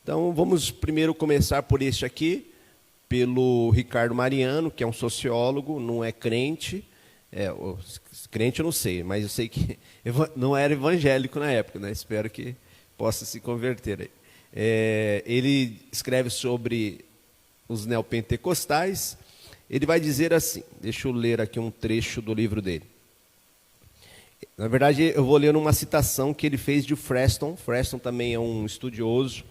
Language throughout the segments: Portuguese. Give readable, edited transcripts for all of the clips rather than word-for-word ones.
Então, vamos primeiro começar por este aqui, pelo Ricardo Mariano, que é um sociólogo, não é crente. Crente eu não sei, mas eu sei que não era evangélico na época, né? Espero que possa se converter aí. Ele escreve sobre os neopentecostais. Ele vai dizer assim, deixa eu ler aqui um trecho do livro dele. Na verdade, eu vou ler uma citação que ele fez de Freston. Freston também é um estudioso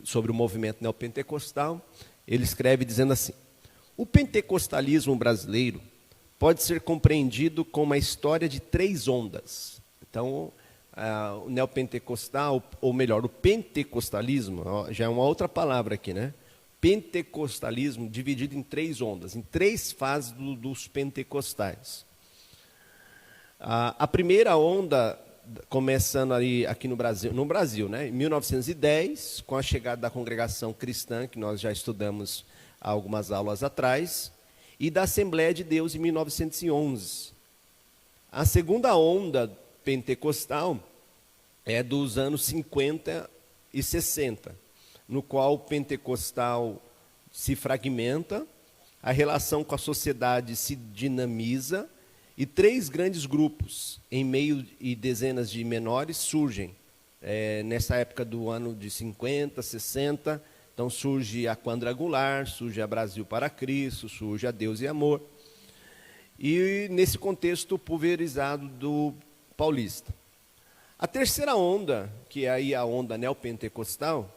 sobre o movimento neopentecostal. Ele escreve dizendo assim: o pentecostalismo brasileiro pode ser compreendido como uma história de 3 ondas. Então, o neopentecostal, ou melhor, o pentecostalismo, já é uma outra palavra aqui, né? Pentecostalismo dividido em 3 ondas, em 3 fases dos pentecostais. A primeira onda, começando ali aqui no Brasil, né? Em 1910, com a chegada da congregação cristã, que nós já estudamos há algumas aulas atrás, e da Assembleia de Deus em 1911. A segunda onda pentecostal é dos anos 50 e 60, no qual o pentecostal se fragmenta, a relação com a sociedade se dinamiza, e 3 grandes grupos, em meio e dezenas de menores, surgem. Nessa época do ano de 50, 60, então surge a Quadrangular, surge a Brasil para Cristo, surge a Deus e Amor. E nesse contexto pulverizado do paulista. A terceira onda, que é aí a onda neopentecostal,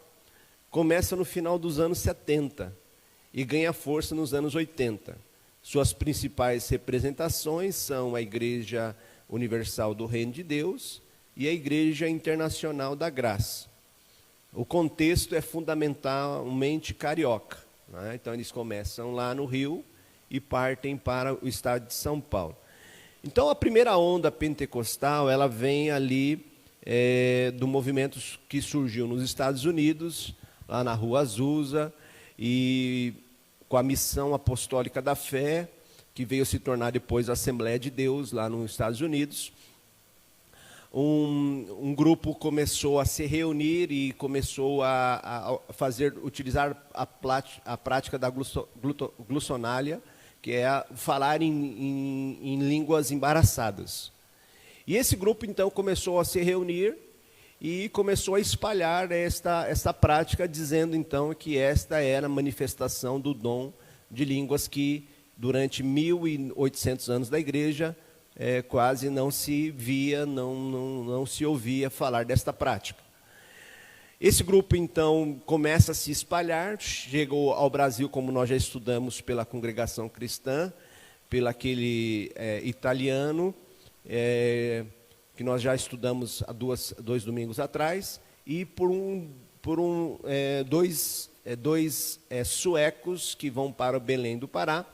começa no final dos anos 70 e ganha força nos anos 80. Suas principais representações são a Igreja Universal do Reino de Deus e a Igreja Internacional da Graça. O contexto é fundamentalmente carioca, né? Então, eles começam lá no Rio e partem para o estado de São Paulo. Então, a primeira onda pentecostal, ela vem ali do movimento que surgiu nos Estados Unidos, lá na Rua Azusa, e com a Missão Apostólica da Fé, que veio se tornar depois a Assembleia de Deus, lá nos Estados Unidos. Um grupo começou a se reunir e começou a utilizar a prática da glossonália, que é falar em línguas embaraçadas. E esse grupo, então, começou a se reunir e começou a espalhar esta prática, dizendo, então, que esta era a manifestação do dom de línguas que, durante 1.800 anos da igreja, quase não se via, não se ouvia falar desta prática. Esse grupo, então, começa a se espalhar, chegou ao Brasil, como nós já estudamos, pela congregação cristã, pelo aquele italiano, que nós já estudamos há 2 domingos atrás, e por dois suecos que vão para Belém do Pará.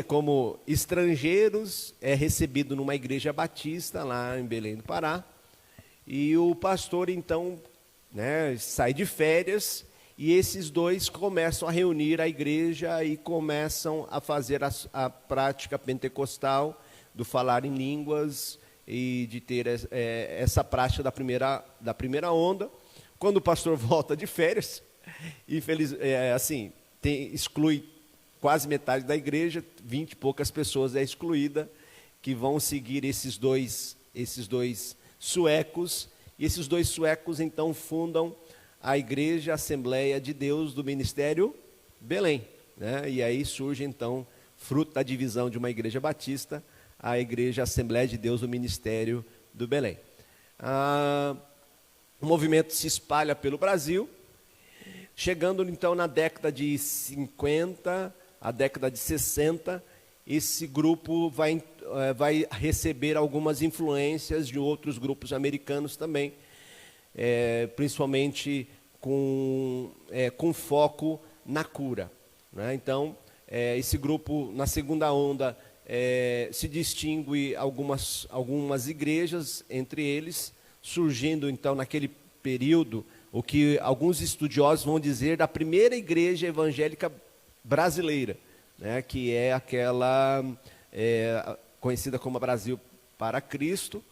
Como estrangeiros, é recebido numa igreja batista lá em Belém do Pará, e o pastor, então, né, sai de férias, e esses 2 começam a reunir a igreja e começam a fazer a prática pentecostal do falar em línguas e de ter essa prática da primeira onda. Quando o pastor volta de férias, exclui quase metade da igreja, 20 e poucas pessoas é excluída, que vão seguir esses dois suecos, e esses 2 suecos, então, fundam a Igreja Assembleia de Deus do Ministério Belém, né? E aí surge, então, fruto da divisão de uma igreja batista, a Igreja Assembleia de Deus do Ministério do Belém. O movimento se espalha pelo Brasil, chegando, então, na década de 50, a década de 60, esse grupo vai receber algumas influências de outros grupos americanos também, principalmente com foco na cura, né? Então, esse grupo, na segunda onda, se distingue algumas igrejas, entre eles, surgindo, então, naquele período, o que alguns estudiosos vão dizer da primeira igreja evangélica brasileira, né, que é aquela conhecida como Brasil para Cristo,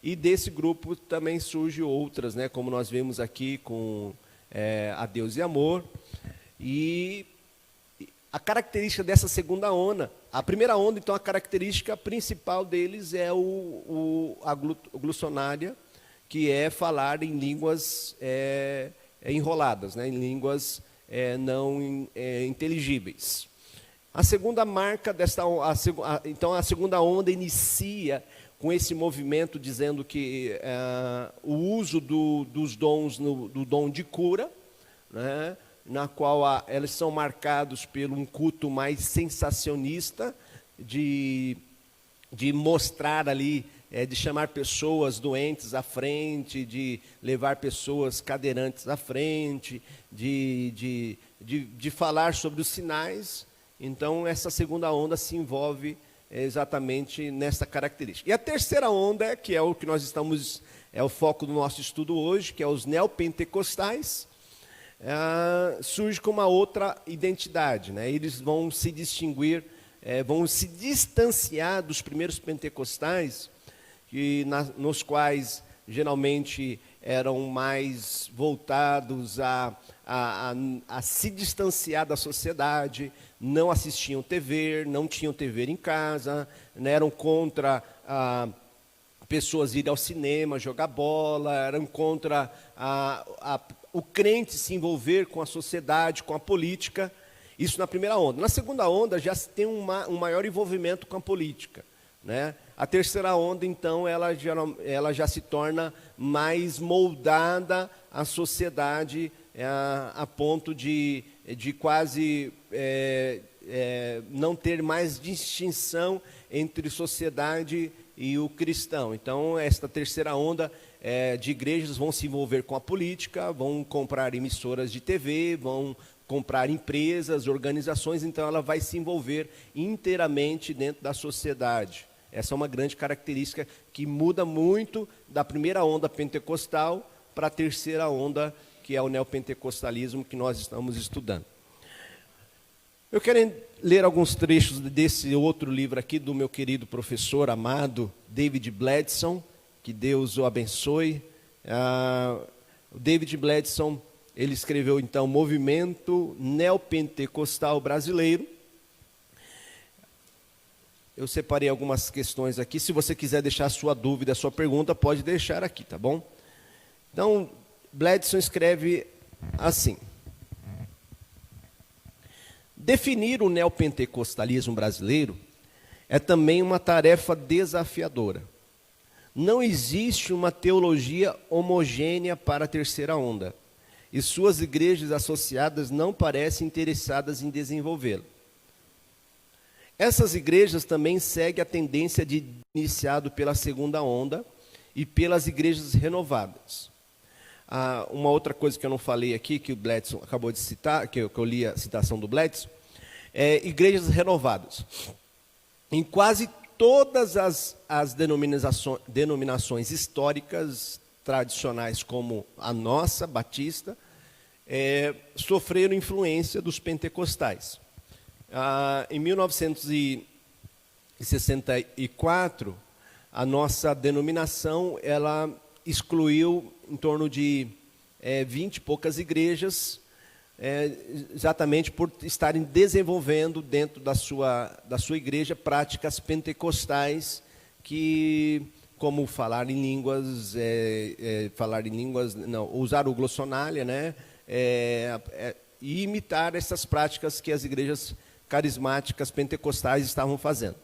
e desse grupo também surgem outras, né, como nós vemos aqui com A Deus e Amor. E a característica dessa segunda onda, a primeira onda, então, a característica principal deles é a glossonária, que é falar em línguas enroladas, né, em línguas não inteligíveis. A segunda marca desta, então a segunda onda inicia com esse movimento dizendo que o uso dos dons, do dom de cura, né, na qual eles são marcados por um culto mais sensacionista, de mostrar ali, de chamar pessoas doentes à frente, de levar pessoas cadeirantes à frente, de falar sobre os sinais. Então, essa segunda onda se envolve exatamente nessa característica. E a terceira onda, que é o que nós estamos, é o foco do nosso estudo hoje, que é os neopentecostais, surge com uma outra identidade, né? Eles vão se distinguir, vão se distanciar dos primeiros pentecostais, nos quais geralmente eram mais voltados a se distanciar da sociedade, não assistiam TV, não tinham TV em casa, né, eram contra pessoas irem ao cinema, jogar bola, eram contra o crente se envolver com a sociedade, com a política. Isso na primeira onda. Na segunda onda já se tem um maior envolvimento com a política, né? A terceira onda, então, ela já se torna mais moldada à sociedade, a ponto de quase não ter mais distinção entre sociedade e o cristão. Então, esta terceira onda de igrejas vão se envolver com a política, vão comprar emissoras de TV, vão comprar empresas, organizações, então ela vai se envolver inteiramente dentro da sociedade. Essa é uma grande característica que muda muito da primeira onda pentecostal para a terceira onda, que é o neopentecostalismo que nós estamos estudando. Eu quero ler alguns trechos desse outro livro aqui, do meu querido professor amado, David Bledson, que Deus o abençoe. O David Bledson, ele escreveu, então, Movimento Neopentecostal Brasileiro. Eu separei algumas questões aqui. Se você quiser deixar a sua dúvida, a sua pergunta, pode deixar aqui, tá bom? Então, Bledson escreve assim: definir o neopentecostalismo brasileiro é também uma tarefa desafiadora. Não existe uma teologia homogênea para a terceira onda, e suas igrejas associadas não parecem interessadas em desenvolvê-la. Essas igrejas também seguem a tendência iniciado pela segunda onda e pelas igrejas renovadas. Uma outra coisa que eu não falei aqui, que o Bledson acabou de citar, que eu li a citação do Bledson, é igrejas renovadas. Em quase todas as denominações históricas tradicionais, como a nossa, batista, sofreram influência dos pentecostais. Em 1964, a nossa denominação, ela excluiu em torno de 20 e poucas igrejas, exatamente por estarem desenvolvendo dentro da sua igreja práticas pentecostais, que, como falar em línguas, usar o glossonália, né, e imitar essas práticas que as igrejas carismáticas pentecostais estavam fazendo.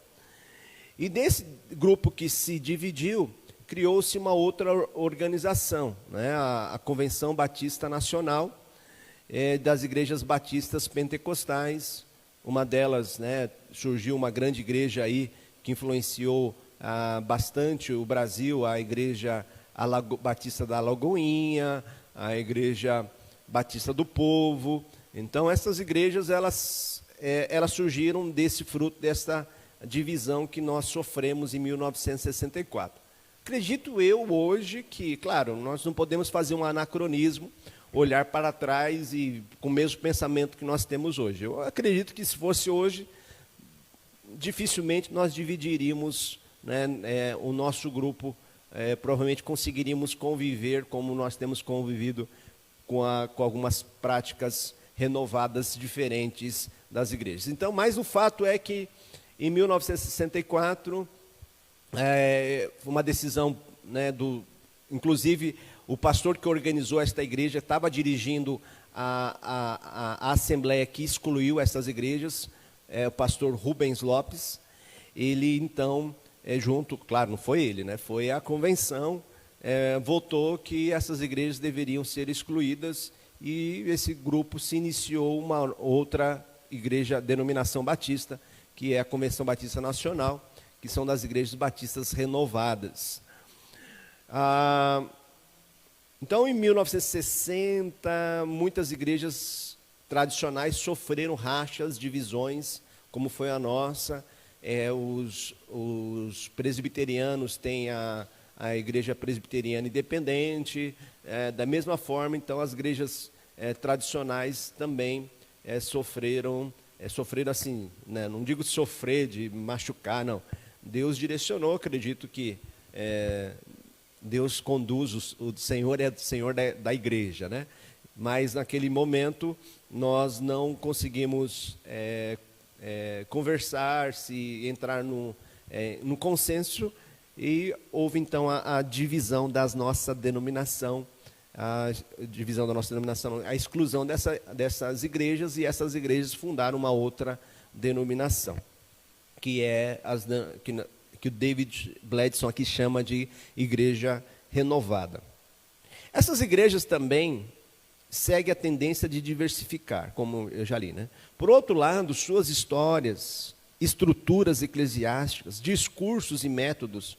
E desse grupo que se dividiu, criou-se uma outra organização, né, a Convenção Batista Nacional, das igrejas batistas pentecostais. Uma delas, né, surgiu uma grande igreja aí que influenciou bastante o Brasil, a Igreja Batista da Lagoinha, a Igreja Batista do Povo. Então, essas igrejas, elas surgiram desse fruto, dessa divisão que nós sofremos em 1964. Acredito eu hoje que, claro, nós não podemos fazer um anacronismo, olhar para trás e com o mesmo pensamento que nós temos hoje. Eu acredito que se fosse hoje, dificilmente nós dividiríamos, né, o nosso grupo provavelmente conseguiríamos conviver como nós temos convivido com algumas práticas renovadas diferentes das igrejas. Então, mas o fato é que em 1964, uma decisão, né, inclusive o pastor que organizou esta igreja estava dirigindo a assembleia que excluiu essas igrejas, o pastor Rubens Lopes. Ele então, junto, claro, não foi ele, né, foi a convenção, votou que essas igrejas deveriam ser excluídas, e esse grupo se iniciou uma outra igreja, denominação batista, que é a Convenção Batista Nacional, que são das igrejas batistas renovadas. Então, em 1960, muitas igrejas tradicionais sofreram rachas, divisões, como foi a nossa. Os presbiterianos têm a igreja presbiteriana independente. Da mesma forma, então, as igrejas tradicionais também sofreram assim, né? Não digo sofrer de machucar, não. Deus direcionou, acredito que Deus conduz, o Senhor é o Senhor da igreja, né? Mas naquele momento nós não conseguimos conversar, entrar no consenso, e houve então a divisão da nossa denominação, a exclusão dessas igrejas, e essas igrejas fundaram uma outra denominação, que é que o David Bledson aqui chama de Igreja Renovada. Essas igrejas também seguem a tendência de diversificar, como eu já li, né? Por outro lado, suas histórias, estruturas eclesiásticas, discursos e métodos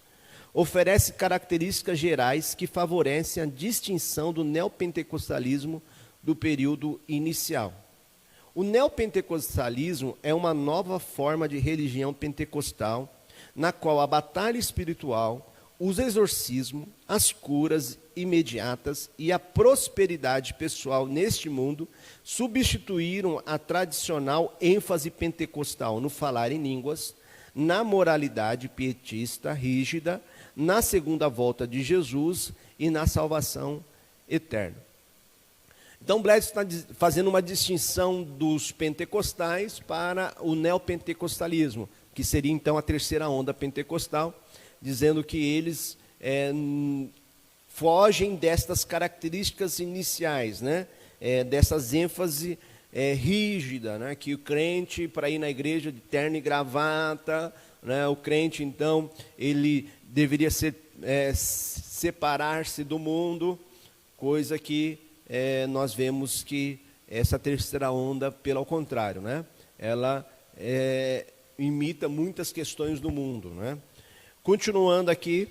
oferecem características gerais que favorecem a distinção do neopentecostalismo do período inicial. O neopentecostalismo é uma nova forma de religião pentecostal, na qual a batalha espiritual, os exorcismos, as curas imediatas e a prosperidade pessoal neste mundo substituíram a tradicional ênfase pentecostal no falar em línguas, na moralidade pietista rígida, na segunda volta de Jesus e na salvação eterna. Então, Bledson está fazendo uma distinção dos pentecostais para o neopentecostalismo, que seria então a terceira onda pentecostal, dizendo que eles fogem destas características iniciais, né? Dessas ênfase rígida, né? Que o crente, para ir na igreja de terno e gravata, né? O crente, então, ele deveria separar-se do mundo, coisa que nós vemos que essa terceira onda, pelo contrário, né? Ela imita muitas questões do mundo, né? Continuando aqui,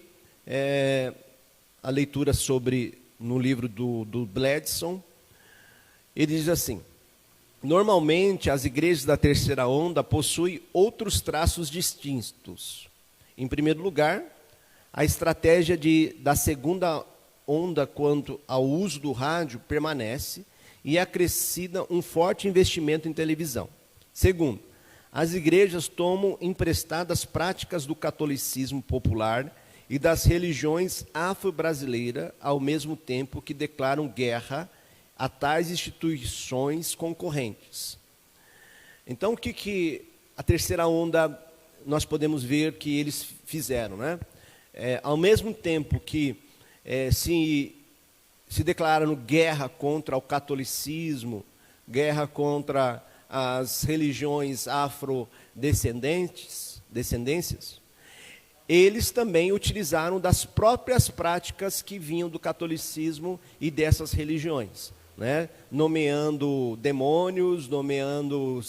a leitura no livro do Bledson, ele diz assim: normalmente as igrejas da terceira onda possuem outros traços distintos. Em primeiro lugar, a estratégia da segunda onda quanto ao uso do rádio permanece e acrescida um forte investimento em televisão. Segundo, as igrejas tomam emprestadas práticas do catolicismo popular e das religiões afro-brasileiras, ao mesmo tempo que declaram guerra a tais instituições concorrentes. Então, o que a terceira onda nós podemos ver que eles fizeram, né? Ao mesmo tempo que se declararam guerra contra o catolicismo, guerra contra as religiões afrodescendências, eles também utilizaram das próprias práticas que vinham do catolicismo e dessas religiões, né? Nomeando demônios, nomeando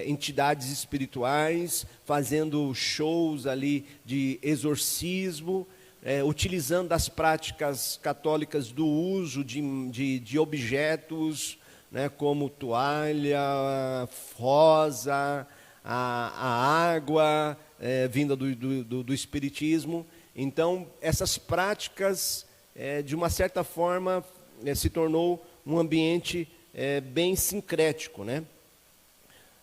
entidades espirituais, fazendo shows ali de exorcismo, utilizando as práticas católicas do uso de objetos, né, como toalha, rosa, a água vinda do espiritismo. Então, essas práticas, de uma certa forma, se tornou um ambiente bem sincrético, né?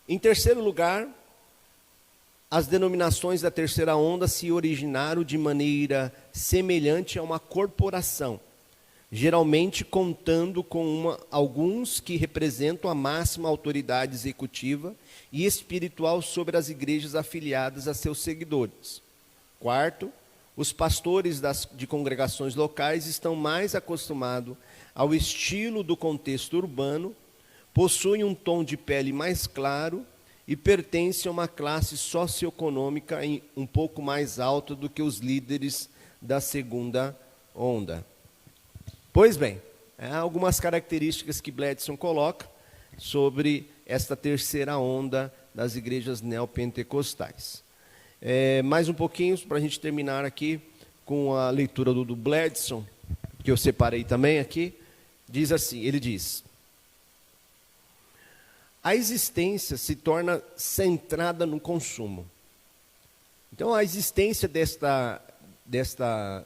Em terceiro lugar, as denominações da terceira onda se originaram de maneira semelhante a uma corporação, geralmente contando com alguns que representam a máxima autoridade executiva e espiritual sobre as igrejas afiliadas a seus seguidores. Quarto, os pastores de congregações locais estão mais acostumados ao estilo do contexto urbano, possuem um tom de pele mais claro e pertencem a uma classe socioeconômica um pouco mais alta do que os líderes da segunda onda. Pois bem, algumas características que Bledson coloca sobre esta terceira onda das igrejas neopentecostais. Mais um pouquinho, para a gente terminar aqui com a leitura do Bledson, que eu separei também aqui, diz assim, ele diz: a existência se torna centrada no consumo. Então, a existência desta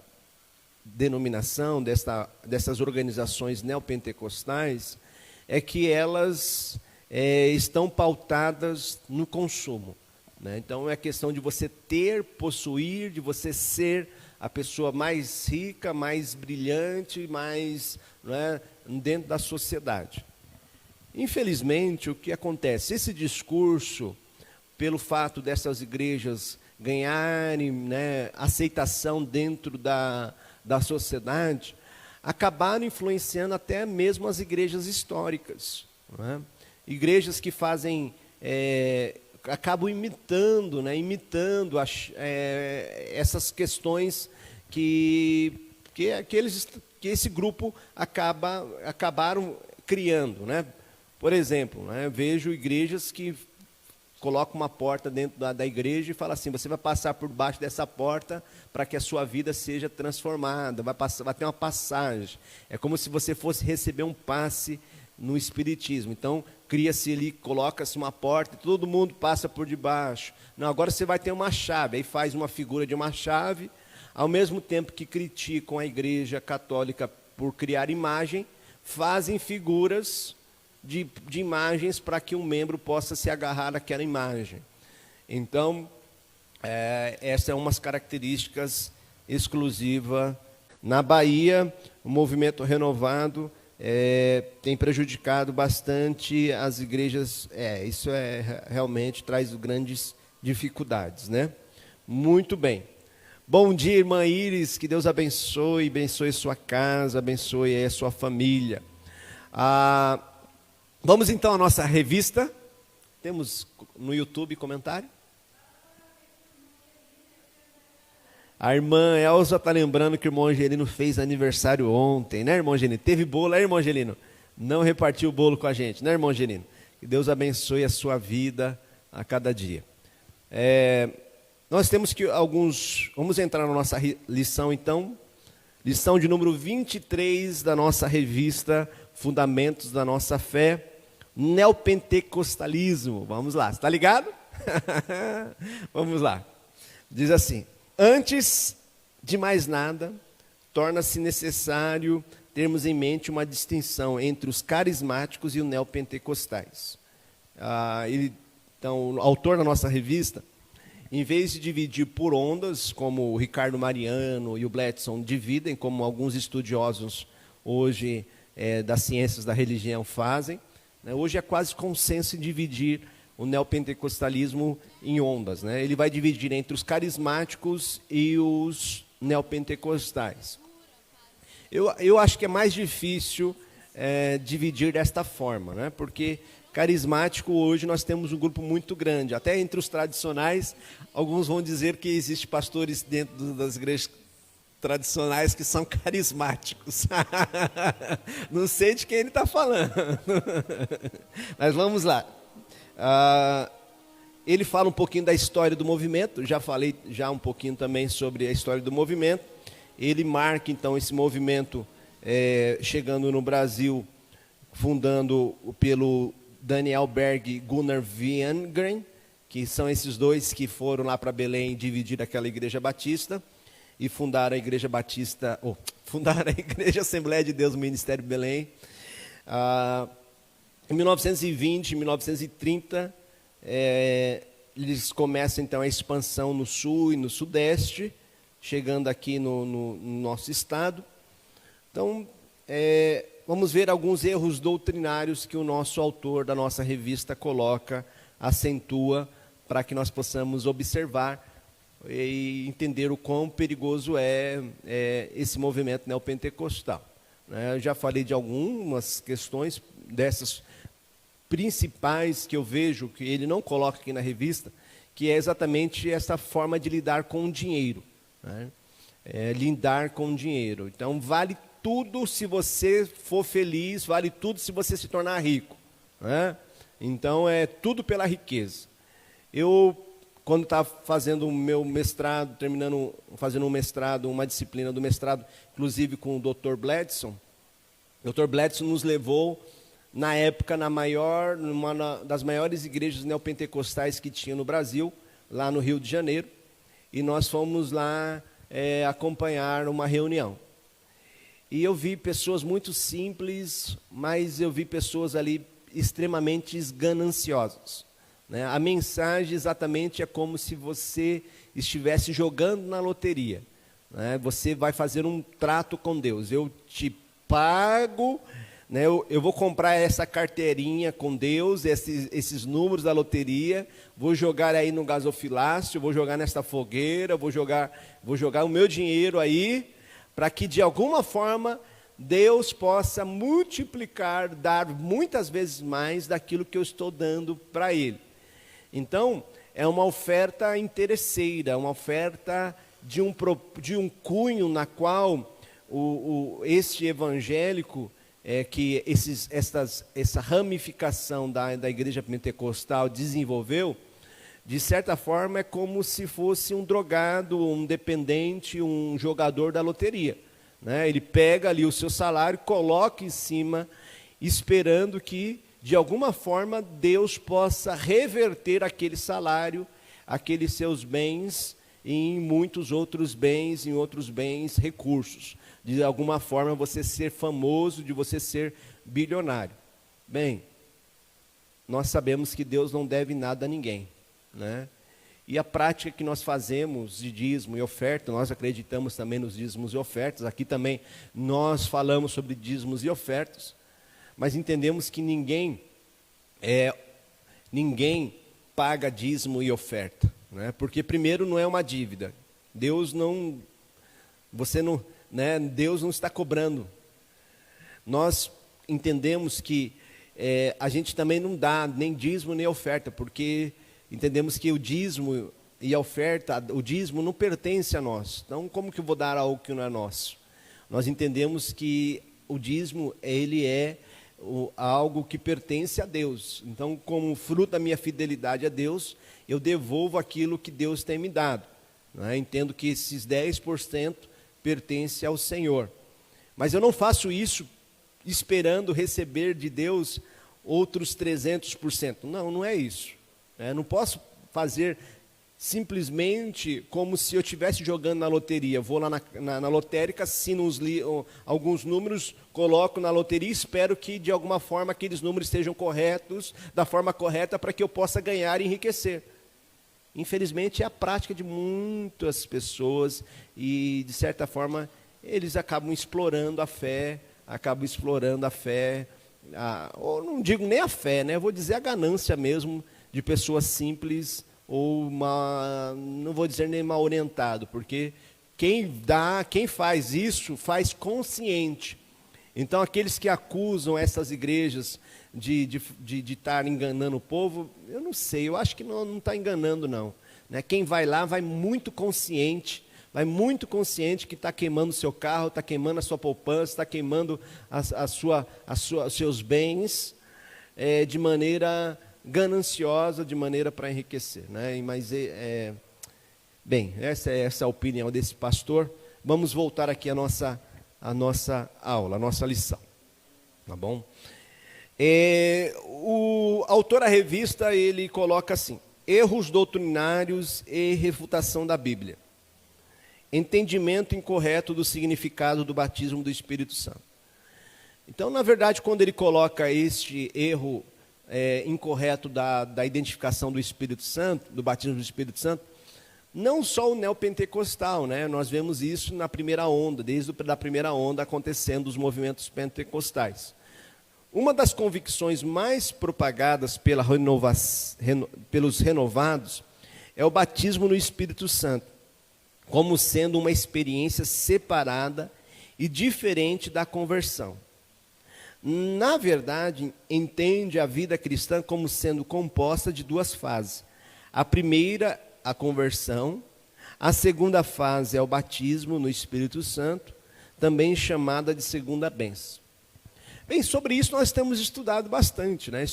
denominação, dessas organizações neopentecostais, é que elas estão pautadas no consumo, né? Então, é questão de você ter, possuir, de você ser a pessoa mais rica, mais brilhante, mais, né, dentro da sociedade. Infelizmente, o que acontece? Esse discurso, pelo fato dessas igrejas ganharem, né, aceitação dentro da sociedade, acabaram influenciando até mesmo as igrejas históricas, né? Igrejas que fazem, acabam imitando, né, essas questões que esse grupo acabaram criando, né? Por exemplo, né, eu vejo igrejas que colocam uma porta dentro da igreja e falam assim: você vai passar por baixo dessa porta para que a sua vida seja transformada, vai ter uma passagem. É como se você fosse receber um passe no espiritismo. Então, cria-se ali, coloca-se uma porta e todo mundo passa por debaixo. Não, agora você vai ter uma chave. Aí faz uma figura de uma chave, ao mesmo tempo que criticam a igreja católica por criar imagem, fazem figuras de imagens para que um membro possa se agarrar àquela imagem. Então, essa é uma das características exclusivas. Na Bahia, o movimento renovado tem prejudicado bastante as igrejas. Isso realmente traz grandes dificuldades, né? Muito bem. Bom dia, irmã Iris, que Deus abençoe sua casa, abençoe a sua família. Vamos então à nossa revista. Temos no YouTube comentário? A irmã Elza está lembrando que o irmão Angelino fez aniversário ontem, né, irmão Angelino? Teve bolo, né, irmão Angelino? Não repartiu o bolo com a gente, né, irmão Angelino? Que Deus abençoe a sua vida a cada dia. Nós temos vamos entrar na nossa lição então, lição de número 23 da nossa revista Fundamentos da Nossa Fé, Neopentecostalismo. Vamos lá, está ligado? Vamos lá. Diz assim: antes de mais nada, torna-se necessário termos em mente uma distinção entre os carismáticos e os neopentecostais. Então, o autor da nossa revista, em vez de dividir por ondas, como o Ricardo Mariano e o Bledson dividem, como alguns estudiosos hoje das ciências da religião fazem, né? Hoje é quase consenso em dividir o neopentecostalismo em ondas, né? Ele vai dividir entre os carismáticos e os neopentecostais. Eu acho que é mais difícil dividir desta forma, né? Porque carismático, hoje nós temos um grupo muito grande. Até entre os tradicionais, alguns vão dizer que existem pastores dentro das igrejas tradicionais que são carismáticos. Não sei de quem ele está falando. Mas vamos lá. Ele fala um pouquinho da história do movimento. Já falei um pouquinho também sobre a história do movimento. Ele marca então esse movimento chegando no Brasil, fundando pelo Daniel Berg e Gunnar Viengren, que são esses dois que foram lá para Belém dividir aquela igreja batista e fundaram a igreja batista, fundaram a igreja Assembleia de Deus, o Ministério de Belém. Em 1920, em 1930, eles começam então a expansão no sul e no sudeste, chegando aqui no nosso estado. Então, vamos ver alguns erros doutrinários que o nosso autor da nossa revista coloca, acentua, para que nós possamos observar e entender o quão perigoso é esse movimento neopentecostal. Eu já falei de algumas questões dessas principais que eu vejo, que ele não coloca aqui na revista, que é exatamente essa forma de lidar com o dinheiro. Lidar com o dinheiro. Então, vale tudo se você for feliz, vale tudo se você se tornar rico. Então, é tudo pela riqueza. Eu, quando estava fazendo o meu mestrado, fazendo um mestrado, uma disciplina do mestrado, inclusive com o Dr. Bledson, o Dr. Bledson nos levou, na época, numa das maiores igrejas neopentecostais que tinha no Brasil, lá no Rio de Janeiro, e nós fomos lá acompanhar uma reunião. E eu vi pessoas muito simples, mas eu vi pessoas ali extremamente gananciosas. A mensagem exatamente é como se você estivesse jogando na loteria. Você vai fazer um trato com Deus. Eu te pago, eu vou comprar essa carteirinha com Deus, esses números da loteria, vou jogar aí no gasofilácio, vou jogar nessa fogueira, vou jogar o meu dinheiro aí, para que de alguma forma Deus possa multiplicar, dar muitas vezes mais daquilo que eu estou dando para Ele. Então, é uma oferta interesseira, uma oferta de um cunho na qual este evangélico, que essa ramificação da igreja pentecostal desenvolveu, de certa forma é como se fosse um drogado, um dependente, um jogador da loteria. Ele pega ali o seu salário, coloca em cima, esperando que, de alguma forma, Deus possa reverter aquele salário, aqueles seus bens, em muitos outros bens, em outros bens, recursos. De alguma forma, você ser famoso, de você ser bilionário. Bem, nós sabemos que Deus não deve nada a ninguém. E a prática que nós fazemos de dízimo e oferta, nós acreditamos também nos dízimos e ofertas. Aqui também nós falamos sobre dízimos e ofertas. Mas entendemos que ninguém paga dízimo e oferta, porque primeiro não é uma dívida. Deus não está cobrando. Nós entendemos que a gente também não dá nem dízimo nem oferta, porque entendemos que o dízimo e a oferta, o dízimo não pertence a nós. Então, como que eu vou dar algo que não é nosso? Nós entendemos que o dízimo, ele é algo que pertence a Deus. Então, como fruto da minha fidelidade a Deus, eu devolvo aquilo que Deus tem me dado. Entendo que esses 10% pertence ao Senhor. Mas eu não faço isso esperando receber de Deus outros 300%. Não é isso. Não posso fazer simplesmente como se eu estivesse jogando na loteria. Vou lá na lotérica, assino alguns números, coloco na loteria e espero que de alguma forma aqueles números estejam corretos, da forma correta, para que eu possa ganhar e enriquecer. Infelizmente é a prática de muitas pessoas e, de certa forma, eles acabam explorando a fé, ou não digo nem a fé, eu vou dizer a ganância mesmo de pessoas simples, ou não vou dizer nem mal orientado, porque quem faz isso, faz consciente. Então, aqueles que acusam essas igrejas de estar enganando o povo, eu não sei, eu acho que não está enganando, não. Quem vai lá vai muito consciente que está queimando o seu carro, está queimando a sua poupança, está queimando os seus bens, de maneira gananciosa, de maneira para enriquecer. Mas, bem, essa é a opinião desse pastor. Vamos voltar aqui à nossa aula, a nossa lição. Tá bom? O autor da revista, ele coloca assim: erros doutrinários e refutação da Bíblia. Entendimento incorreto do significado do batismo do Espírito Santo. Então, na verdade, quando ele coloca este erro incorreto da identificação do Espírito Santo, do batismo do Espírito Santo, não só o neopentecostal, né? Nós vemos isso na primeira onda, desde a primeira onda acontecendo os movimentos pentecostais. Uma das convicções mais propagadas pelos renovados é o batismo no Espírito Santo, como sendo uma experiência separada e diferente da conversão. Na verdade, entende a vida cristã como sendo composta de duas fases. A primeira, a conversão. A segunda fase é o batismo no Espírito Santo, também chamada de segunda bênção. Bem, sobre isso nós temos estudado bastante, né?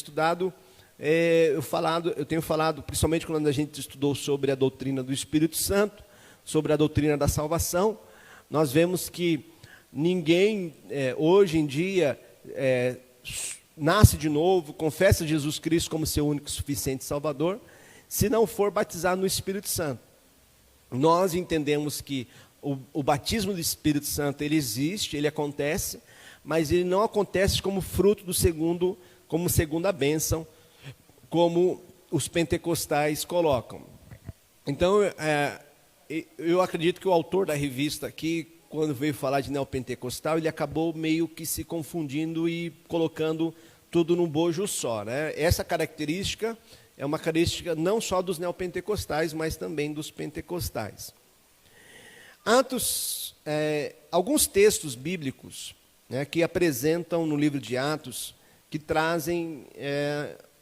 Eu tenho falado, principalmente quando a gente estudou sobre a doutrina do Espírito Santo, sobre a doutrina da salvação, nós vemos que ninguém, hoje em dia, nasce de novo, confessa Jesus Cristo como seu único e suficiente Salvador, se não for batizado no Espírito Santo. Nós entendemos que o batismo do Espírito Santo, ele existe, ele acontece, mas ele não acontece como fruto como segunda bênção, como os pentecostais colocam. Então, eu acredito que o autor da revista aqui, quando veio falar de neopentecostal, ele acabou meio que se confundindo e colocando tudo num bojo só, né? Essa característica é uma característica não só dos neopentecostais, mas também dos pentecostais. Alguns textos bíblicos, né, que apresentam no livro de Atos, que trazem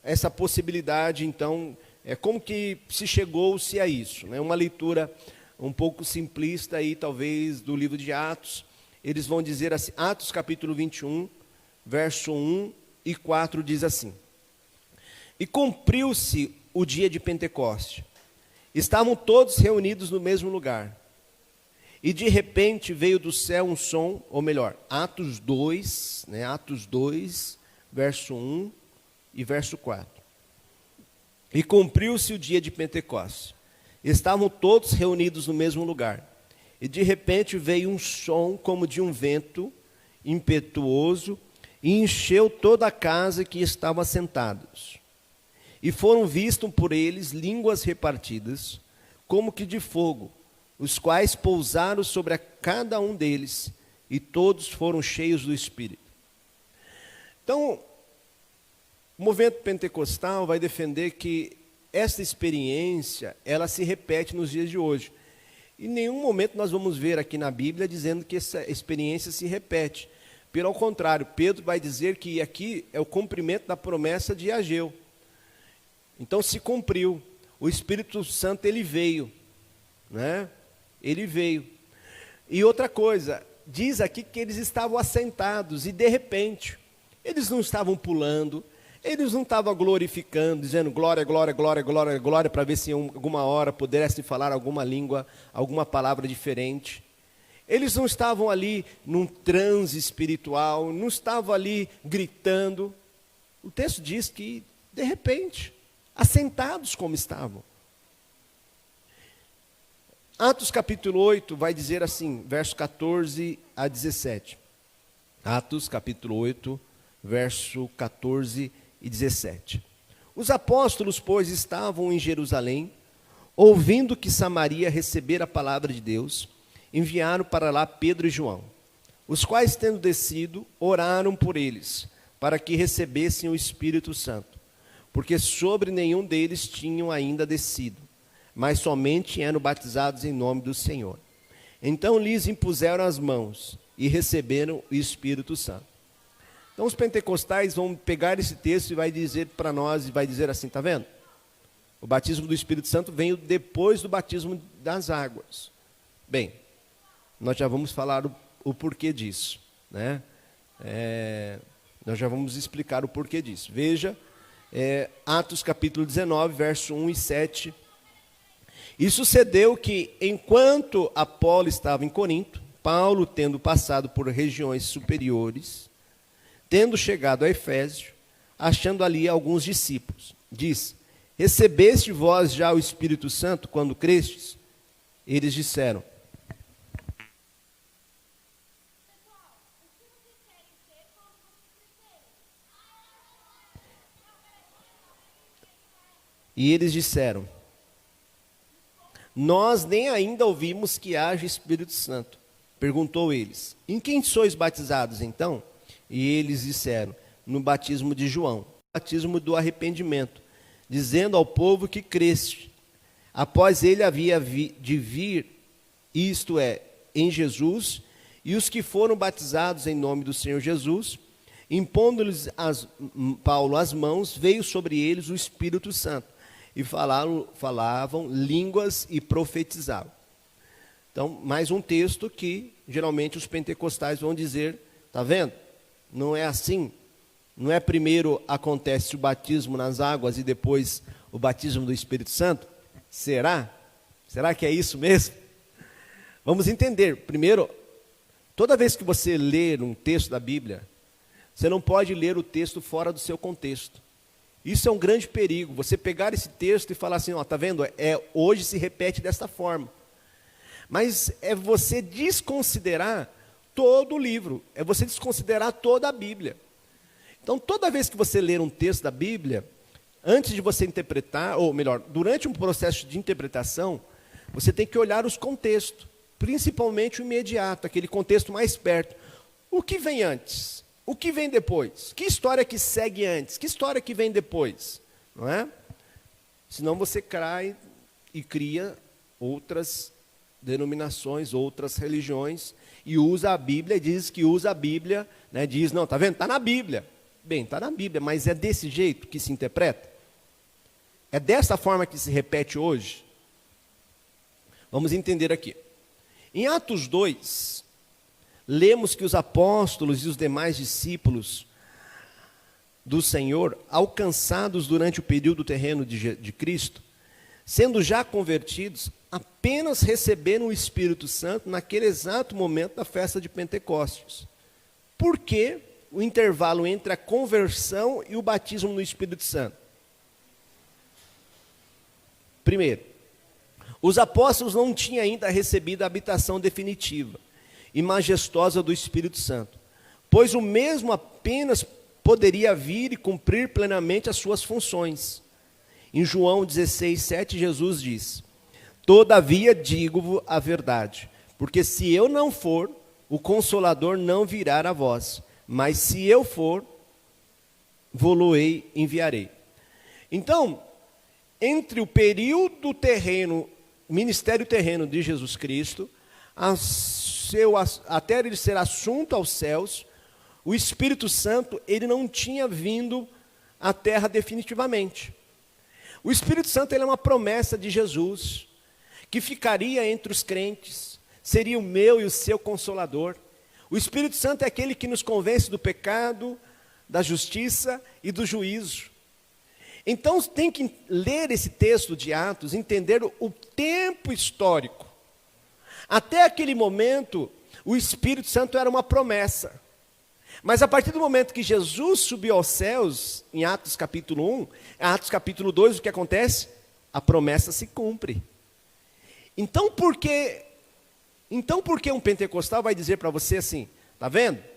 essa possibilidade, então, como que se chegou-se a isso, né? Uma leitura um pouco simplista aí, talvez, do livro de Atos. Eles vão dizer assim, Atos capítulo 21, verso 1 e 4 diz assim: E cumpriu-se o dia de Pentecoste. Estavam todos reunidos no mesmo lugar. E de repente veio do céu um som, ou melhor, Atos 2, né, Atos 2, verso 1 e verso 4. E cumpriu-se o dia de Pentecoste. Estavam todos reunidos no mesmo lugar. E de repente veio um som como de um vento impetuoso e encheu toda a casa que estavam assentados. E foram vistos por eles línguas repartidas, como que de fogo, os quais pousaram sobre cada um deles, e todos foram cheios do Espírito. Então, o movimento pentecostal vai defender que essa experiência, ela se repete nos dias de hoje. Em nenhum momento nós vamos ver aqui na Bíblia dizendo que essa experiência se repete. Pelo contrário, Pedro vai dizer que aqui é o cumprimento da promessa de Ageu. Então se cumpriu. O Espírito Santo, ele veio, né? Ele veio. E outra coisa, diz aqui que eles estavam assentados e de repente, eles não estavam pulando, eles não estavam glorificando, dizendo glória, glória, glória, glória, glória, para ver se em alguma hora pudessem falar alguma língua, alguma palavra diferente. Eles não estavam ali num transe espiritual, não estavam ali gritando. O texto diz que, de repente, assentados como estavam. Atos capítulo 8 vai dizer assim, verso 14 a 17. Atos capítulo 8, verso 14 e 17. Os apóstolos, pois, estavam em Jerusalém, ouvindo que Samaria recebera a palavra de Deus, enviaram para lá Pedro e João, os quais, tendo descido, oraram por eles, para que recebessem o Espírito Santo, porque sobre nenhum deles tinham ainda descido, mas somente eram batizados em nome do Senhor. Então lhes impuseram as mãos e receberam o Espírito Santo. Então os pentecostais vão pegar esse texto e vai dizer para nós, e vai dizer assim, está vendo? O batismo do Espírito Santo veio depois do batismo das águas. Bem, nós já vamos falar o porquê disso, né? Nós já vamos explicar o porquê disso. Veja, Atos capítulo 19, verso 1 e 7. E sucedeu que, enquanto Apolo estava em Corinto, Paulo, tendo passado por regiões superiores, tendo chegado a Efésio, achando ali alguns discípulos, diz: recebeste vós já o Espírito Santo quando crestes? Eles disseram: E eles disseram: nós nem ainda ouvimos que haja Espírito Santo. Perguntou eles: em quem sois batizados então? E eles disseram: no batismo de João, batismo do arrependimento, dizendo ao povo que cresce. Após ele havia de vir, isto é, em Jesus, e os que foram batizados em nome do Senhor Jesus, impondo-lhes Paulo as mãos, veio sobre eles o Espírito Santo, e falavam línguas e profetizavam. Então, mais um texto que geralmente os pentecostais vão dizer: está vendo? Não é assim. Não é primeiro acontece o batismo nas águas e depois o batismo do Espírito Santo? Será? Será que é isso mesmo? Vamos entender. Primeiro, toda vez que você ler um texto da Bíblia, você não pode ler o texto fora do seu contexto. Isso é um grande perigo. Você pegar esse texto e falar assim: ó, tá vendo? Hoje se repete desta forma. Mas é você desconsiderar todo o livro. É você desconsiderar toda a Bíblia. Então, toda vez que você ler um texto da Bíblia, antes de você interpretar, ou melhor, durante um processo de interpretação, você tem que olhar os contextos, principalmente o imediato, aquele contexto mais perto. O que vem antes? O que vem depois? Que história que segue antes? Que história que vem depois? Não é? Senão você cai e cria outras denominações, outras religiões, e usa a Bíblia, diz que usa a Bíblia, né, diz: não, está vendo? Está na Bíblia. Bem, está na Bíblia, mas é desse jeito que se interpreta? É dessa forma que se repete hoje? Vamos entender aqui. Em Atos 2, lemos que os apóstolos e os demais discípulos do Senhor, alcançados durante o período terreno de Cristo, sendo já convertidos, apenas receberam o Espírito Santo naquele exato momento da festa de Pentecostes. Por que o intervalo entre a conversão e o batismo no Espírito Santo? Primeiro, os apóstolos não tinham ainda recebido a habitação definitiva e majestosa do Espírito Santo, pois o mesmo apenas poderia vir e cumprir plenamente as suas funções. Em João 16:7, Jesus diz: todavia digo-vos a verdade, porque se eu não for, o Consolador não virá a vós, mas se eu for, vô-lo-ei enviarei. Então, entre o período terreno, ministério terreno de Jesus Cristo, até ele ser assunto aos céus, o Espírito Santo, ele não tinha vindo à terra definitivamente. O Espírito Santo, ele é uma promessa de Jesus, que ficaria entre os crentes, seria o meu e o seu Consolador. O Espírito Santo é aquele que nos convence do pecado, da justiça e do juízo. Então, tem que ler esse texto de Atos, entender o tempo histórico. Até aquele momento, o Espírito Santo era uma promessa. Mas a partir do momento que Jesus subiu aos céus, em Atos capítulo 1, Atos capítulo 2, o que acontece? A promessa se cumpre. Então, por que um pentecostal vai dizer para você assim: está vendo?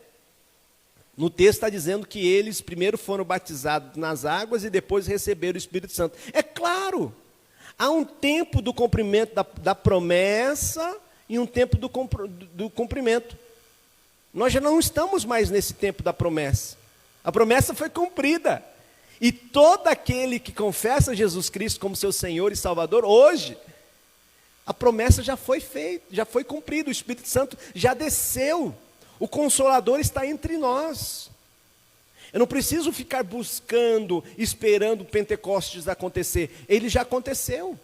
No texto está dizendo que eles primeiro foram batizados nas águas e depois receberam o Espírito Santo. É claro, há um tempo do cumprimento da promessa e um tempo do cumprimento. Nós já não estamos mais nesse tempo da promessa. A promessa foi cumprida. E todo aquele que confessa Jesus Cristo como seu Senhor e Salvador, hoje, a promessa já foi feita, já foi cumprida, o Espírito Santo já desceu, o Consolador está entre nós. Eu não preciso ficar buscando, esperando o Pentecostes acontecer, ele já aconteceu.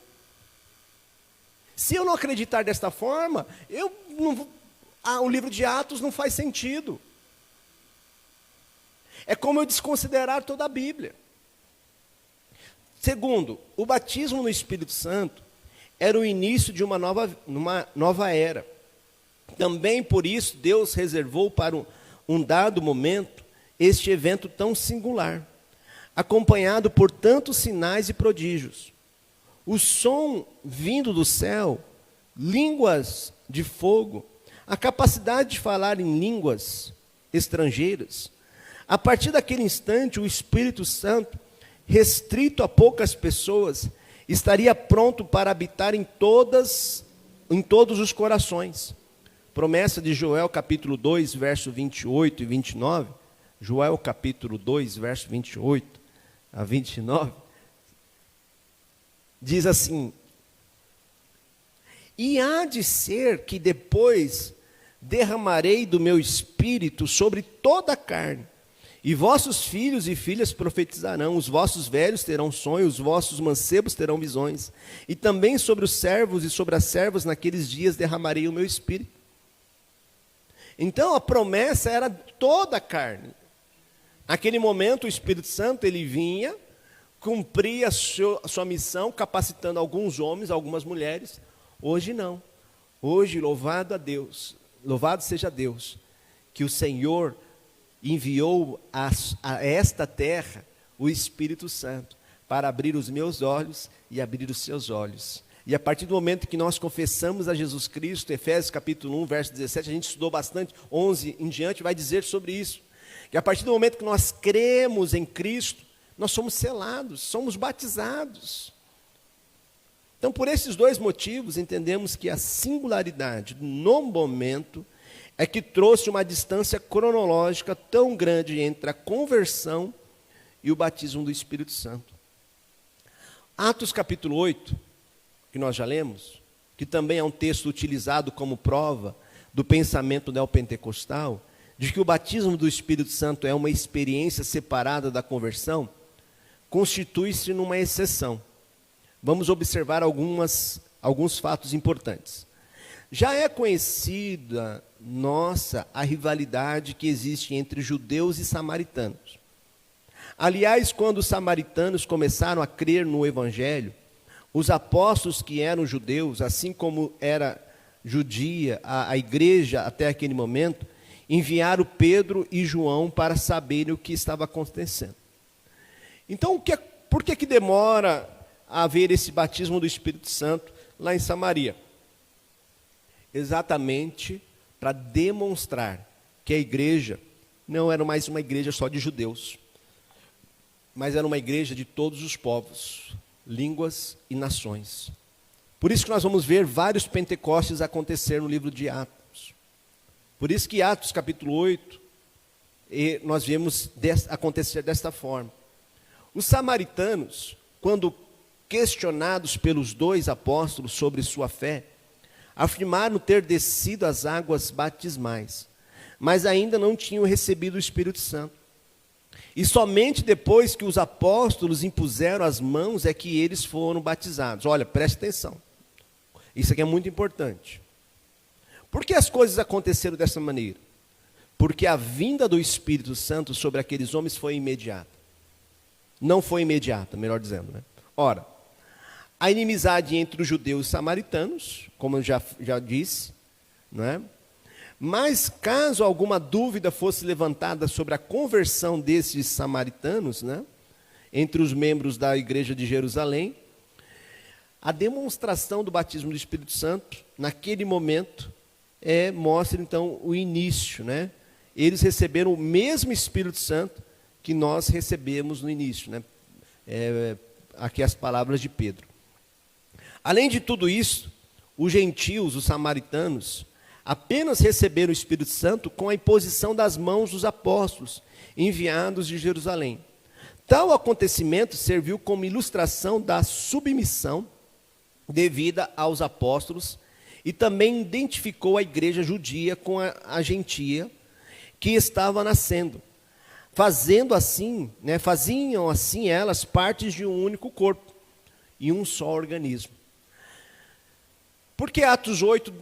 Se eu não acreditar desta forma, o livro de Atos não faz sentido. É como eu desconsiderar toda a Bíblia. Segundo, o batismo no Espírito Santo era o início de uma nova era. Também por isso Deus reservou para um dado momento este evento tão singular, acompanhado por tantos sinais e prodígios. O som vindo do céu, línguas de fogo, a capacidade de falar em línguas estrangeiras. A partir daquele instante, o Espírito Santo restrito a poucas pessoas, estaria pronto para habitar em todos os corações. Promessa de Joel capítulo 2, verso 28 e 29. Joel capítulo 2, verso 28 a 29. Diz assim: e há de ser que depois derramarei do meu espírito sobre toda a carne, e vossos filhos e filhas profetizarão, os vossos velhos terão sonhos, os vossos mancebos terão visões, e também sobre os servos e sobre as servas naqueles dias derramarei o meu espírito. Então a promessa era toda a carne. Naquele momento o Espírito Santo ele vinha, cumpria a sua missão, capacitando alguns homens, algumas mulheres. Hoje não. Hoje, louvado a Deus, louvado seja Deus, que o Senhor enviou a esta terra o Espírito Santo para abrir os meus olhos e abrir os seus olhos. E a partir do momento que nós confessamos a Jesus Cristo, Efésios capítulo 1, verso 17, a gente estudou bastante, 11 em diante, vai dizer sobre isso. Que a partir do momento que nós cremos em Cristo, nós somos selados, somos batizados. Então, por esses dois motivos, entendemos que a singularidade no momento é que trouxe uma distância cronológica tão grande entre a conversão e o batismo do Espírito Santo. Atos capítulo 8, que nós já lemos, que também é um texto utilizado como prova do pensamento neopentecostal, de que o batismo do Espírito Santo é uma experiência separada da conversão, constitui-se numa exceção. Vamos observar alguns fatos importantes. Já é conhecida a rivalidade que existe entre judeus e samaritanos. Aliás, quando os samaritanos começaram a crer no Evangelho, os apóstolos que eram judeus, assim como era judia a igreja até aquele momento, enviaram Pedro e João para saberem o que estava acontecendo. Então, por que demora a haver esse batismo do Espírito Santo lá em Samaria? Exatamente para demonstrar que a igreja não era mais uma igreja só de judeus, mas era uma igreja de todos os povos, línguas e nações. Por isso que nós vamos ver vários Pentecostes acontecer no livro de Atos. Por isso que Atos capítulo 8, nós vemos acontecer desta forma. Os samaritanos, quando questionados pelos dois apóstolos sobre sua fé, afirmaram ter descido as águas batismais, mas ainda não tinham recebido o Espírito Santo. E somente depois que os apóstolos impuseram as mãos é que eles foram batizados. Olha, preste atenção. Isso aqui é muito importante. Por que as coisas aconteceram dessa maneira? Porque a vinda do Espírito Santo sobre aqueles homens foi imediata. Não foi imediata, melhor dizendo, né? Ora, a inimizade entre os judeus e samaritanos, como eu já disse, não é? Mas caso alguma dúvida fosse levantada sobre a conversão desses samaritanos, né, entre os membros da igreja de Jerusalém, a demonstração do batismo do Espírito Santo, naquele momento, mostra então o início, né? Eles receberam o mesmo Espírito Santo que nós recebemos no início, né? Aqui as palavras de Pedro. Além de tudo isso, os gentios, os samaritanos, apenas receberam o Espírito Santo com a imposição das mãos dos apóstolos, enviados de Jerusalém. Tal acontecimento serviu como ilustração da submissão devida aos apóstolos e também identificou a igreja judia com a gentia que estava nascendo, faziam assim elas partes de um único corpo e um só organismo. Por que Atos 8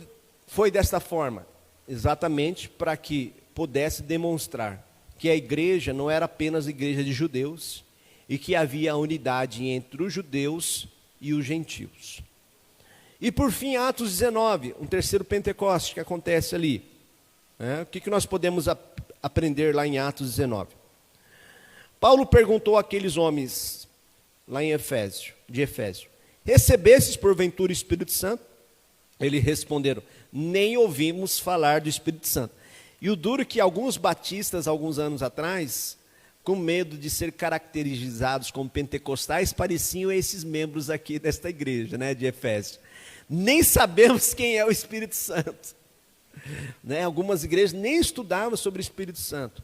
foi desta forma? Exatamente para que pudesse demonstrar que a igreja não era apenas a igreja de judeus e que havia unidade entre os judeus e os gentios. E por fim, Atos 19, um terceiro Pentecoste que acontece ali. O que nós podemos aprender lá em Atos 19? Paulo perguntou àqueles homens lá em Efésio, recebestes porventura o Espírito Santo? Eles responderam, nem ouvimos falar do Espírito Santo. E o duro é que alguns batistas, alguns anos atrás, com medo de ser caracterizados como pentecostais, pareciam esses membros aqui desta igreja, né, de Efésios. Nem sabemos quem é o Espírito Santo. Né? Algumas igrejas nem estudavam sobre o Espírito Santo.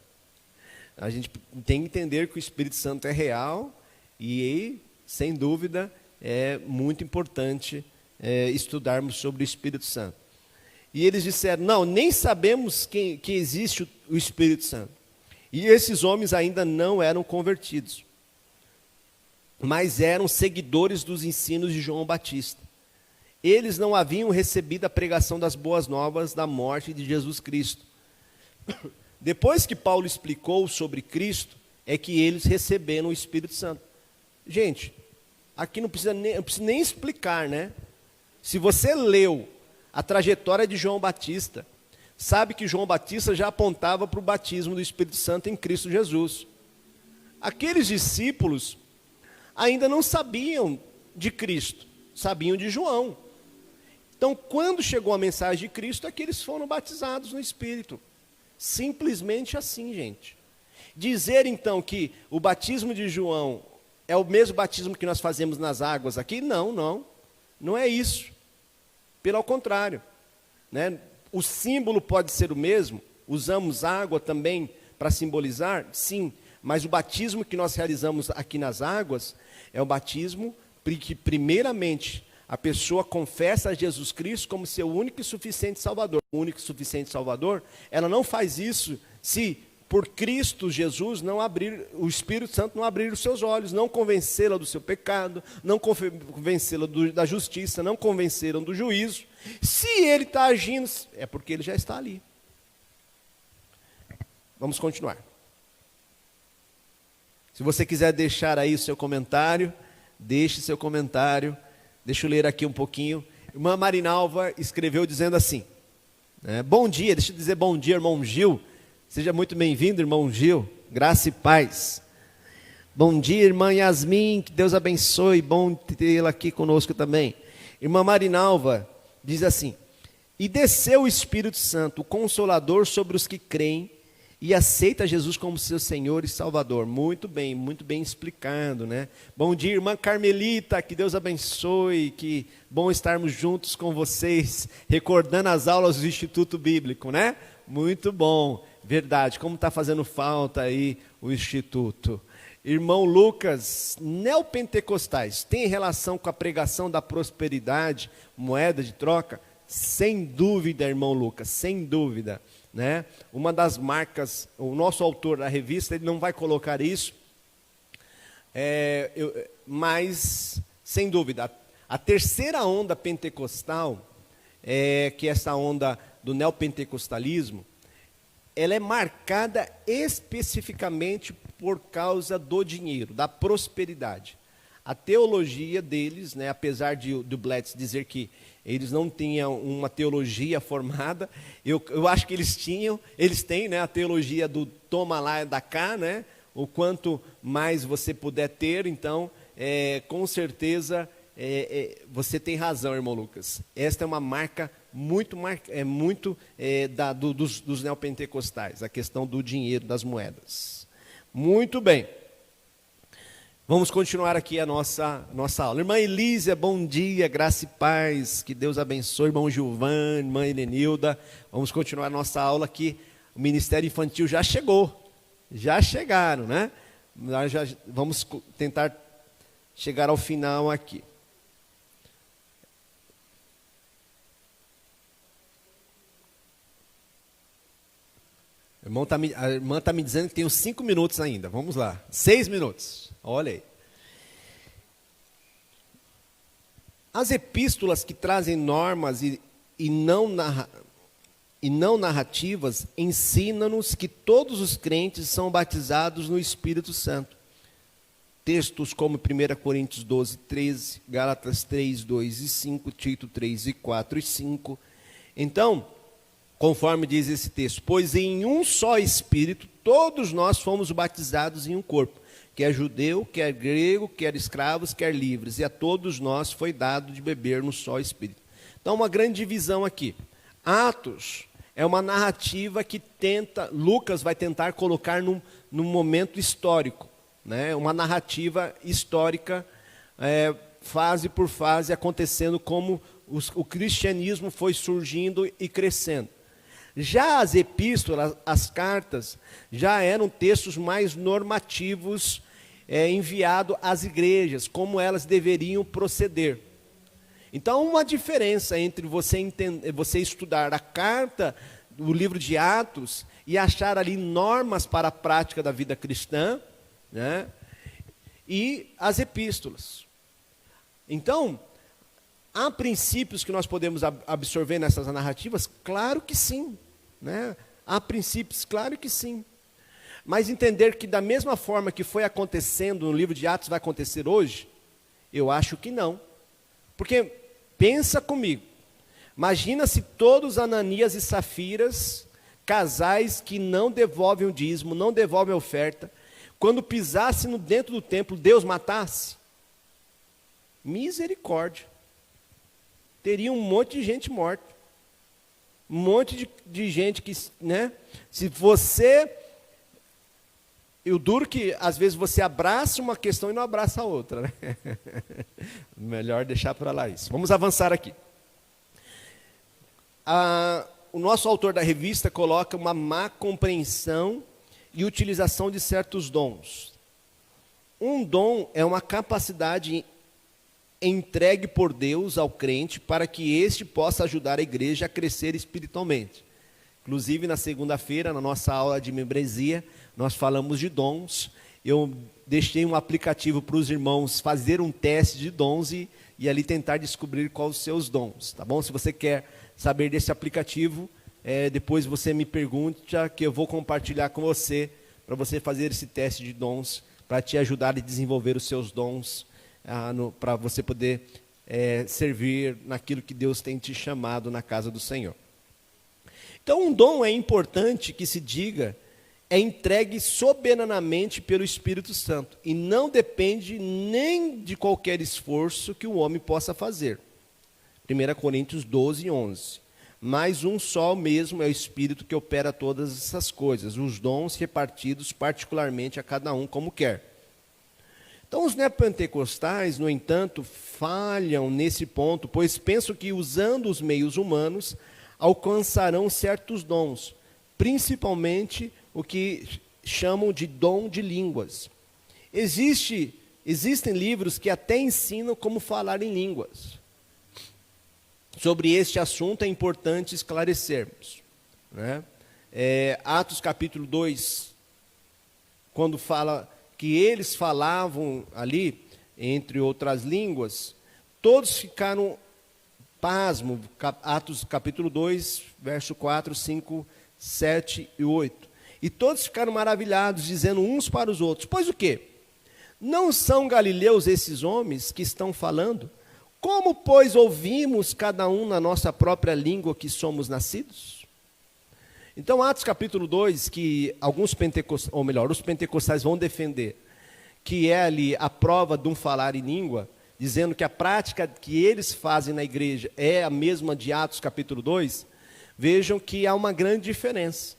A gente tem que entender que o Espírito Santo é real e, sem dúvida, é muito importante estudarmos sobre o Espírito Santo. E eles disseram, não, nem sabemos que existe o Espírito Santo. E esses homens ainda não eram convertidos, mas eram seguidores dos ensinos de João Batista. Eles não haviam recebido a pregação das boas novas da morte de Jesus Cristo. Depois que Paulo explicou sobre Cristo, é que eles receberam o Espírito Santo. Gente, aqui não precisa nem explicar, né? Se você leu a trajetória de João Batista, sabe que João Batista já apontava para o batismo do Espírito Santo em Cristo Jesus. Aqueles discípulos ainda não sabiam de Cristo, sabiam de João. Então, quando chegou a mensagem de Cristo, é que eles foram batizados no Espírito. Simplesmente assim, gente. Dizer, então, que o batismo de João é o mesmo batismo que nós fazemos nas águas aqui? Não é isso. Pelo contrário, né? O símbolo pode ser o mesmo, usamos água também para simbolizar, sim, mas o batismo que nós realizamos aqui nas águas é o batismo que, primeiramente, a pessoa confessa a Jesus Cristo como seu único e suficiente Salvador. O único e suficiente Salvador, ela não faz isso se por Cristo Jesus não abrir, o Espírito Santo não abrir os seus olhos, não convencê-la do seu pecado, não convencê-la da justiça, não convenceram do juízo. Se ele está agindo, é porque ele já está ali. Vamos continuar. Se você quiser deixar aí o seu comentário, deixe seu comentário. Deixa eu ler aqui um pouquinho. Irmã Marinalva escreveu dizendo assim, bom dia, deixa eu dizer bom dia, irmão Gil. Seja muito bem-vindo, irmão Gil. Graça e paz. Bom dia, irmã Yasmin, que Deus abençoe. Bom tê-la aqui conosco também. Irmã Marinalva diz assim, e desceu o Espírito Santo, o Consolador, sobre os que creem e aceita Jesus como seu Senhor e Salvador. Muito bem explicado, né? Bom dia, irmã Carmelita, que Deus abençoe, que bom estarmos juntos com vocês, recordando as aulas do Instituto Bíblico, né? Muito bom, verdade, como está fazendo falta aí o Instituto. Irmão Lucas, neopentecostais, tem relação com a pregação da prosperidade, moeda de troca? Sem dúvida, irmão Lucas, sem dúvida. Né? Uma das marcas, o nosso autor da revista, ele não vai colocar isso, mas, sem dúvida, a terceira onda pentecostal, que é essa onda do neopentecostalismo, ela é marcada especificamente por causa do dinheiro, da prosperidade. A teologia deles, né, apesar do Bletz dizer que eles não tinham uma teologia formada, eu acho que eles têm, né, a teologia do toma lá e dá cá, né, o quanto mais você puder ter, então, com certeza, você tem razão, irmão Lucas. Esta é uma marca dos neopentecostais, a questão do dinheiro, das moedas. Muito bem. Vamos continuar aqui a nossa aula. Irmã Elísia, bom dia, graça e paz, que Deus abençoe. Irmão Gilvan, irmã Helenilda, vamos continuar a nossa aula aqui. O Ministério Infantil já chegaram, né? Nós já vamos tentar chegar ao final aqui. A irmã está me dizendo que tem uns 5 minutos ainda. Vamos lá. 6 minutos. Olha aí. As epístolas que trazem normas e não narrativas ensinam-nos que todos os crentes são batizados no Espírito Santo. Textos como 1 Coríntios 12, 13, Gálatas 3, 2 e 5, Tito 3, 4 e 5. Então, conforme diz esse texto, pois em um só Espírito todos nós fomos batizados em um corpo, quer judeu, quer grego, quer escravos, quer livres, e a todos nós foi dado de beber no só Espírito. Então, uma grande divisão aqui. Atos é uma narrativa que Lucas vai tentar colocar num momento histórico, né? Uma narrativa histórica, fase por fase, acontecendo como o cristianismo foi surgindo e crescendo. Já as epístolas, as cartas, já eram textos mais normativos, enviados às igrejas, como elas deveriam proceder. Então, uma diferença entre você estudar a carta, o livro de Atos, e achar ali normas para a prática da vida cristã, né? E as epístolas. Então, há princípios que nós podemos absorver nessas narrativas? Claro que sim, né? Há princípios, claro que sim. Mas entender que da mesma forma que foi acontecendo no livro de Atos vai acontecer hoje, eu acho que não. Porque, pensa comigo, imagina se todos Ananias e Safiras, casais que não devolvem o dízimo, não devolvem a oferta, quando pisasse dentro do templo, Deus matasse? Misericórdia. Teria um monte de gente morta. Um monte de gente que, né? Se você... Eu duro que, às vezes, você abraça uma questão e não abraça a outra, né? Melhor deixar para lá isso. Vamos avançar aqui. O nosso autor da revista coloca uma má compreensão e utilização de certos dons. Um dom é uma capacidade entregue por Deus ao crente para que este possa ajudar a igreja a crescer espiritualmente. Inclusive, na segunda-feira, na nossa aula de membresia, nós falamos de dons. Eu deixei um aplicativo para os irmãos fazer um teste de dons e ali tentar descobrir quais os seus dons, tá bom? Se você quer saber desse aplicativo, depois você me pergunta que eu vou compartilhar com você, para você fazer esse teste de dons, para te ajudar a desenvolver os seus dons, para você poder servir naquilo que Deus tem te chamado na casa do Senhor. Então, um dom é importante que se diga, é entregue soberanamente pelo Espírito Santo, e não depende nem de qualquer esforço que o homem possa fazer. 1 Coríntios 12, 11. Mas um só mesmo é o Espírito que opera todas essas coisas, os dons repartidos particularmente a cada um como quer. Então, os neopentecostais, no entanto, falham nesse ponto, pois pensam que usando os meios humanos, alcançarão certos dons, principalmente o que chamam de dom de línguas. Existem livros que até ensinam como falar em línguas. Sobre este assunto é importante esclarecermos, né? Atos capítulo 2, quando fala que eles falavam ali, entre outras línguas, todos ficaram pasmos. Atos capítulo 2, verso 4, 5, 7 e 8. E todos ficaram maravilhados, dizendo uns para os outros: pois o quê? Não são galileus esses homens que estão falando? Como, pois, ouvimos cada um na nossa própria língua que somos nascidos? Então, Atos capítulo 2, que alguns pentecostais, ou melhor, os pentecostais vão defender, que é ali a prova de um falar em língua, dizendo que a prática que eles fazem na igreja é a mesma de Atos capítulo 2, vejam que há uma grande diferença.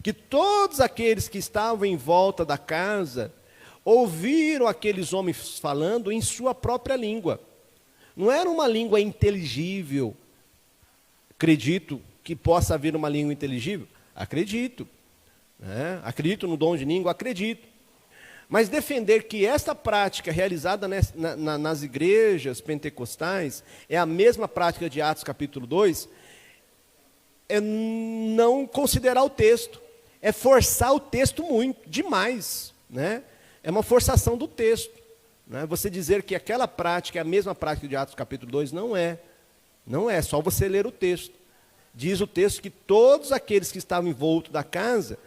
Que todos aqueles que estavam em volta da casa ouviram aqueles homens falando em sua própria língua. Não era uma língua inteligível. Acredito que possa haver uma língua inteligível? Acredito. Acredito no dom de língua? Acredito. Mas defender que esta prática realizada nas igrejas pentecostais é a mesma prática de Atos capítulo 2, é não considerar o texto. É forçar o texto muito, demais, né? É uma forçação do texto, né? Você dizer que aquela prática é a mesma prática de Atos capítulo 2, não é. Não é, só você ler o texto. Diz o texto que todos aqueles que estavam envoltos da casa,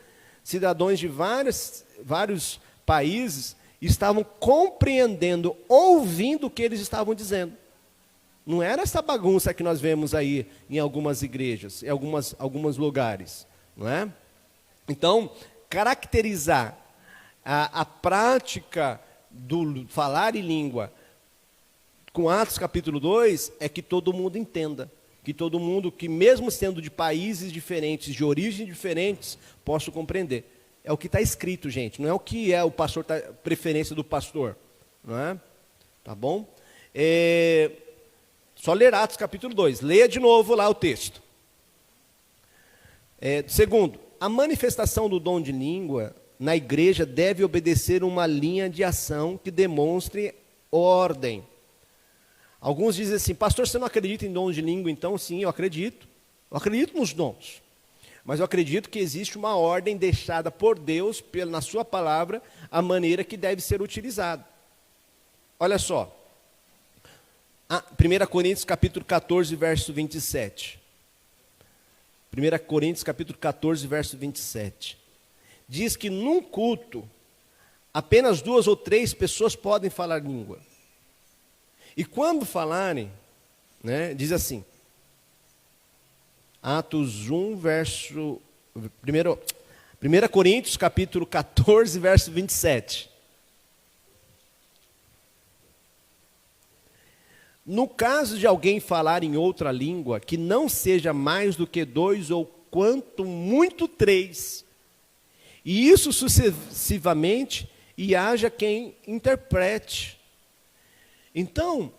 cidadãos de vários países, estavam compreendendo, ouvindo o que eles estavam dizendo. Não era essa bagunça que nós vemos aí em algumas igrejas, em alguns lugares, não é? Então, caracterizar a prática do falar em língua com Atos capítulo 2 é que todo mundo entenda. Que todo mundo, que mesmo sendo de países diferentes, de origens diferentes, possa compreender. é o que está escrito, gente. Não é o que é o pastor, preferência do pastor. Não é? Tá bom? Só ler Atos capítulo 2. Leia de novo lá o texto. Segundo, a manifestação do dom de língua na igreja deve obedecer uma linha de ação que demonstre ordem. Alguns dizem assim, pastor, você não acredita em dom de língua? Então, sim, eu acredito. Eu acredito nos dons. Mas eu acredito que existe uma ordem deixada por Deus, na sua palavra, a maneira que deve ser utilizado. Olha só. 1 Coríntios capítulo 14, verso 27. 1 Coríntios capítulo 14, verso 27. Diz que num culto, apenas 2 ou 3 pessoas podem falar língua. E quando falarem, né, diz assim, Atos 1, verso... 1 Coríntios capítulo 14, verso 27. No caso de alguém falar em outra língua, que não seja mais do que 2 ou quanto muito 3, e isso sucessivamente, e haja quem interprete. Então,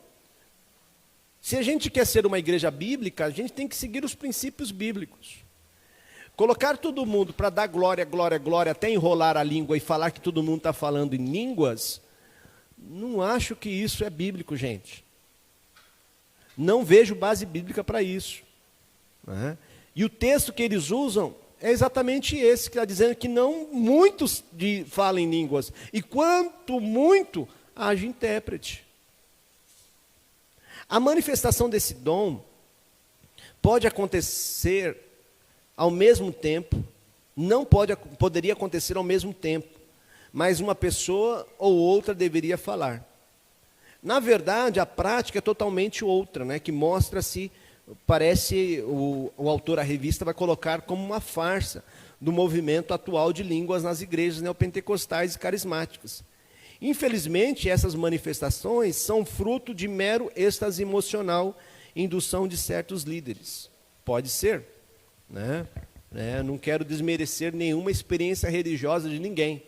se a gente quer ser uma igreja bíblica, a gente tem que seguir os princípios bíblicos. Colocar todo mundo para dar glória, glória, glória, até enrolar a língua e falar que todo mundo está falando em línguas, não acho que isso é bíblico, gente. Não vejo base bíblica para isso. Né? E o texto que eles usam é exatamente esse, que está dizendo que não muitos falam em línguas, e quanto muito, haja intérprete. A manifestação desse dom pode acontecer ao mesmo tempo, poderia acontecer ao mesmo tempo, mas uma pessoa ou outra deveria falar. Na verdade, a prática é totalmente outra, né, que mostra-se, parece, o autor, a revista, vai colocar como uma farsa do movimento atual de línguas nas igrejas neopentecostais e carismáticas. Infelizmente, essas manifestações são fruto de mero êxtase emocional, indução de certos líderes. Pode ser, né? Não quero desmerecer nenhuma experiência religiosa de ninguém.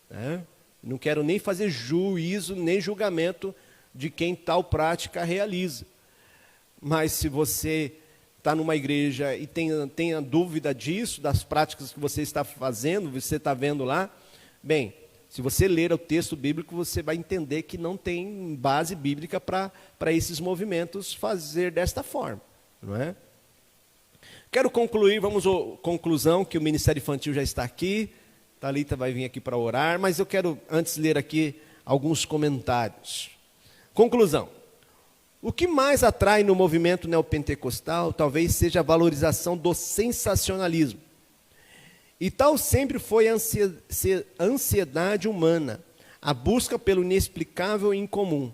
Né? Não quero nem fazer juízo, nem julgamento de quem tal prática realiza. Mas se você está numa igreja e tenha dúvida disso, das práticas que você está fazendo, você está vendo lá, bem, se você ler o texto bíblico, você vai entender que não tem base bíblica para esses movimentos fazer desta forma. Não é? Quero concluir, vamos à conclusão, que o Ministério Infantil já está aqui, Thalita vai vir aqui para orar, mas eu quero antes ler aqui alguns comentários. Conclusão. O que mais atrai no movimento neopentecostal talvez seja a valorização do sensacionalismo. E tal sempre foi a ansiedade humana, a busca pelo inexplicável e incomum.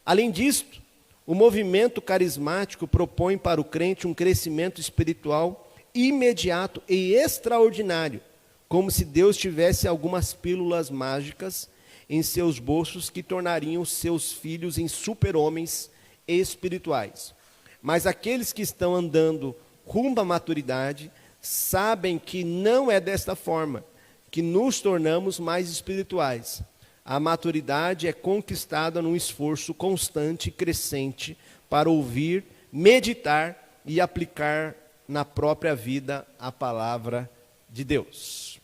Além disto, o movimento carismático propõe para o crente um crescimento espiritual imediato e extraordinário, como se Deus tivesse algumas pílulas mágicas em seus bolsos que tornariam seus filhos em super-homens espirituais. Mas aqueles que estão andando rumo à maturidade sabem que não é desta forma que nos tornamos mais espirituais. A maturidade é conquistada num esforço constante e crescente para ouvir, meditar e aplicar na própria vida a palavra de Deus.